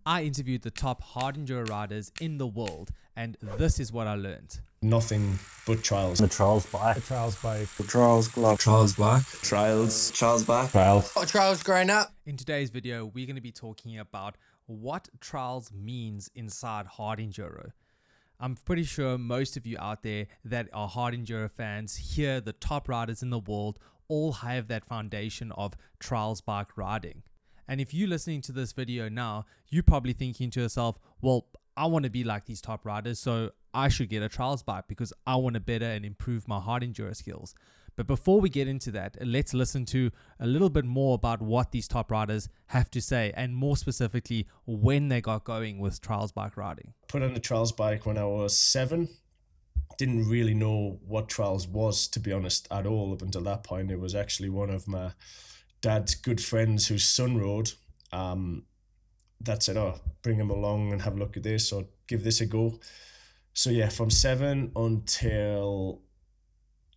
I interviewed the top hard enduro riders in the world, and this is what I learned. Nothing but trials. The trials bike. The trials bike. The trials glove. Trials bike. Trials. Trials bike. Trials. Trials growing up. In today's video, we're going to be talking about what trials means inside hard enduro. I'm pretty sure most of you out there that are hard enduro fans here, the top riders in the world, all have that foundation of trials bike riding. And if you're listening to this video now, you're probably thinking to yourself, well, I want to be like these top riders, so I should get a trials bike because I want to better and improve my hard enduro skills. But before we get into that, let's listen to a little bit more about what these top riders have to say, and more specifically, when they got going with trials bike riding. Put on the trials bike when I was 7. Didn't really know what trials was, to be honest, at all up until that point. It was actually one of my dad's good friends whose son rode that said, oh, bring him along and have a look at this or give this a go. So yeah, from 7 until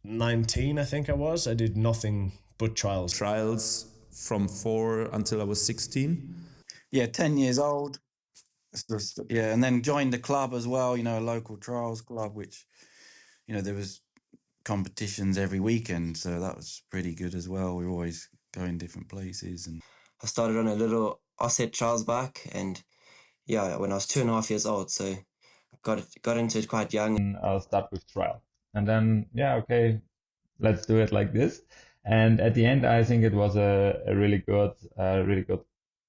19, I think I did nothing but trials. Trials from 4 until I was 16. Yeah, 10 years old. Yeah, and then joined the club as well, a local trials club, which, there was competitions every weekend. So that was pretty good as well. We were always going different places. And I started on a little offset trials bike, and yeah, when I was 2.5 years old, so got into it quite young. I'll start with trial, and then okay, let's do it like this. And at the end, I think it was a really good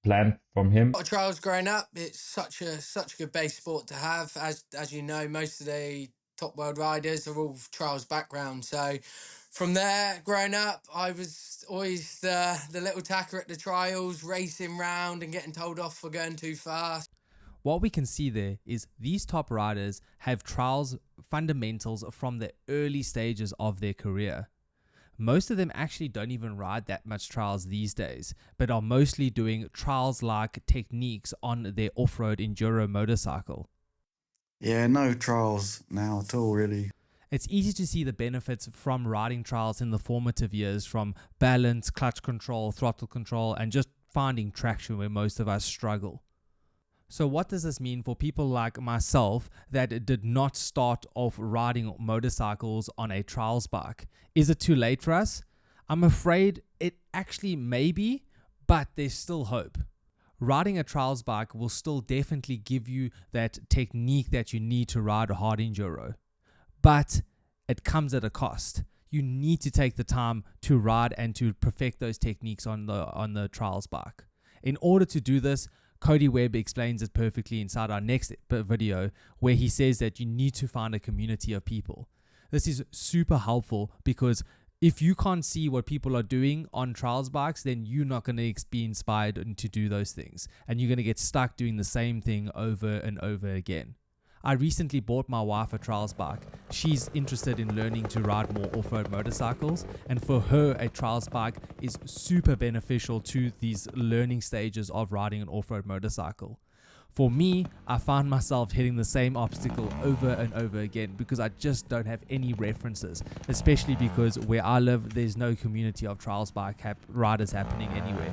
plan from him. Trials growing up, it's such a good base sport to have. As you know, most of the top world riders are all trials background. So from there, growing up, I was always the little tacker at the trials, racing round and getting told off for going too fast. What we can see there is these top riders have trials fundamentals from the early stages of their career. Most of them actually don't even ride that much trials these days, but are mostly doing trials-like techniques on their off-road enduro motorcycle. yeah, no trials now at all, really. It's easy to see the benefits from riding trials in the formative years, from balance, clutch control, throttle control, and just finding traction where most of us struggle. So what does this mean for people like myself that did not start off riding motorcycles on a trials bike? Is it too late for us? I'm afraid it actually may be, but there's still hope. Riding a trials bike will still definitely give you that technique that you need to ride a hard enduro, but it comes at a cost. You need to take the time to ride and to perfect those techniques on the trials bike. In order to do this, Cody Webb explains it perfectly inside our next video, where he says that you need to find a community of people. This is super helpful because if you can't see what people are doing on trials bikes, then you're not going to be inspired to do those things, and you're going to get stuck doing the same thing over and over again. I recently bought my wife a trials bike. She's interested in learning to ride more off-road motorcycles, and for her, a trials bike is super beneficial to these learning stages of riding an off-road motorcycle. For me, I found myself hitting the same obstacle over and over again because I just don't have any references, especially because where I live, there's no community of trials bike riders happening anywhere.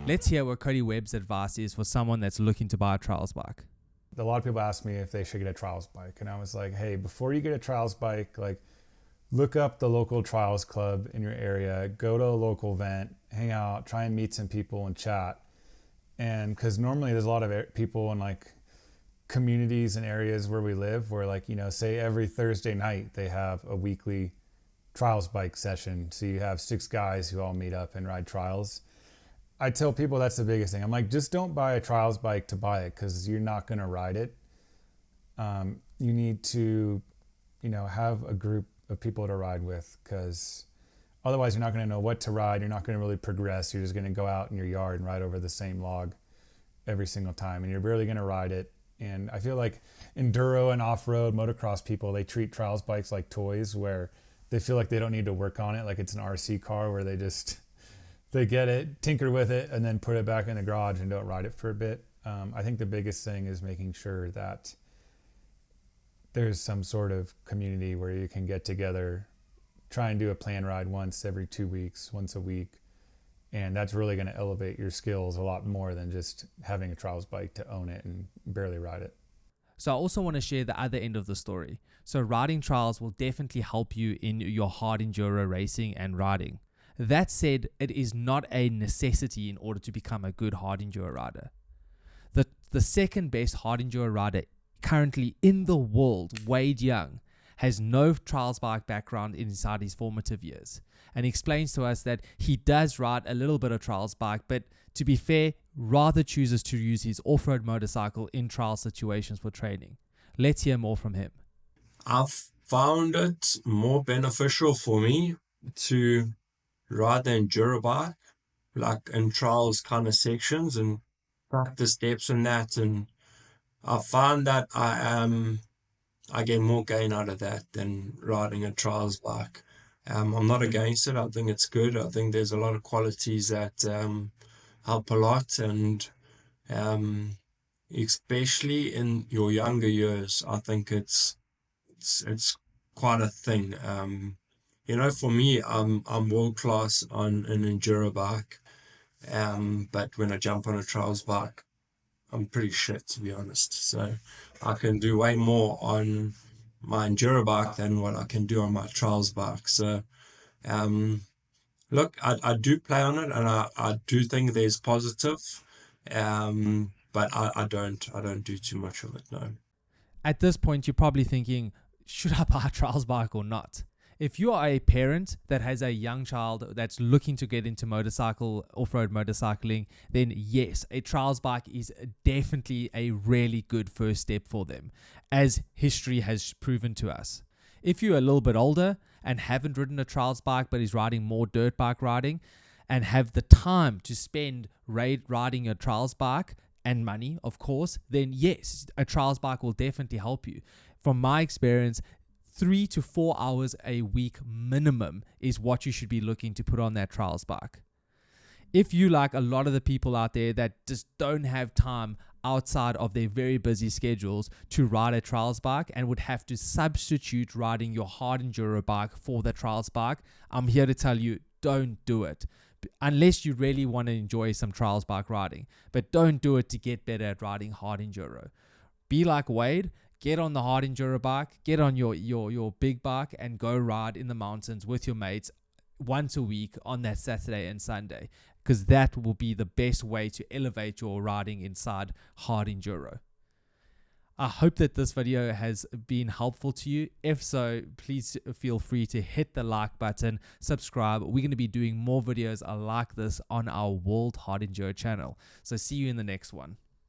Let's hear what Cody Webb's advice is for someone that's looking to buy a trials bike. A lot of people ask me if they should get a trials bike, and I was like, hey, before you get a trials bike, look up the local trials club in your area, go to a local event, hang out, try and meet some people and chat. And because normally there's a lot of people in communities and areas where we live where say every Thursday night they have a weekly trials bike session. So you have 6 guys who all meet up and ride trials. I tell people that's the biggest thing. I'm like, just don't buy a trials bike to buy it because you're not going to ride it. You need to, have a group of people to ride with, because otherwise you're not going to know what to ride. You're not going to really progress. You're just going to go out in your yard and ride over the same log every single time, and you're barely going to ride it. And I feel like enduro and off-road motocross people, they treat trials bikes like toys where they feel like they don't need to work on it. Like it's an RC car where they get it, tinker with it, and then put it back in the garage and don't ride it for a bit. I think the biggest thing is making sure that there's some sort of community where you can get together, try and do a plan ride once every 2 weeks, once a week, And that's really going to elevate your skills a lot more than just having a trials bike to own it and barely ride it. So I also want to share the other end of the story. So riding trials will definitely help you in your hard enduro racing and riding. That said, it is not a necessity in order to become a good hard enduro rider. The second best hard enduro rider currently in the world, Wade Young, has no trials bike background inside his formative years, and explains to us that he does ride a little bit of trials bike, but to be fair, rather chooses to use his off-road motorcycle in trial situations for training. Let's hear more from him. I've found it more beneficial for me to ride the enduro bike, like in trials kind of sections and practice steps and that. And I find that I get more gain out of that than riding a trials bike. I'm not against it. I think it's good. I think there's a lot of qualities that help a lot, and especially in your younger years, I think it's quite a thing. For me, I'm world class on an enduro bike, but when I jump on a trials bike, I'm pretty shit, to be honest. So I can do way more on my enduro bike than what I can do on my trials bike. So look, I do play on it, and I do think there's positive, but I don't do too much of it, no. At this point, you're probably thinking, should I buy a trials bike or not? If you are a parent that has a young child that's looking to get into off-road motorcycling, then yes, a trials bike is definitely a really good first step for them, as history has proven to us. If you're a little bit older and haven't ridden a trials bike but is riding more dirt bike riding and have the time to spend riding a trials bike and money, of course, then yes, a trials bike will definitely help you. From my experience, 3 to 4 hours a week minimum is what you should be looking to put on that trials bike. If you, like a lot of the people out there that just don't have time outside of their very busy schedules to ride a trials bike and would have to substitute riding your hard enduro bike for the trials bike, I'm here to tell you, don't do it. Unless you really want to enjoy some trials bike riding, but don't do it to get better at riding hard enduro. Be like Wade, get on the hard enduro bike, get on your big bike and go ride in the mountains with your mates once a week on that Saturday and Sunday, because that will be the best way to elevate your riding inside hard enduro. I hope that this video has been helpful to you. If so, please feel free to hit the like button, subscribe. We're going to be doing more videos like this on our World Hard Enduro channel. So see you in the next one.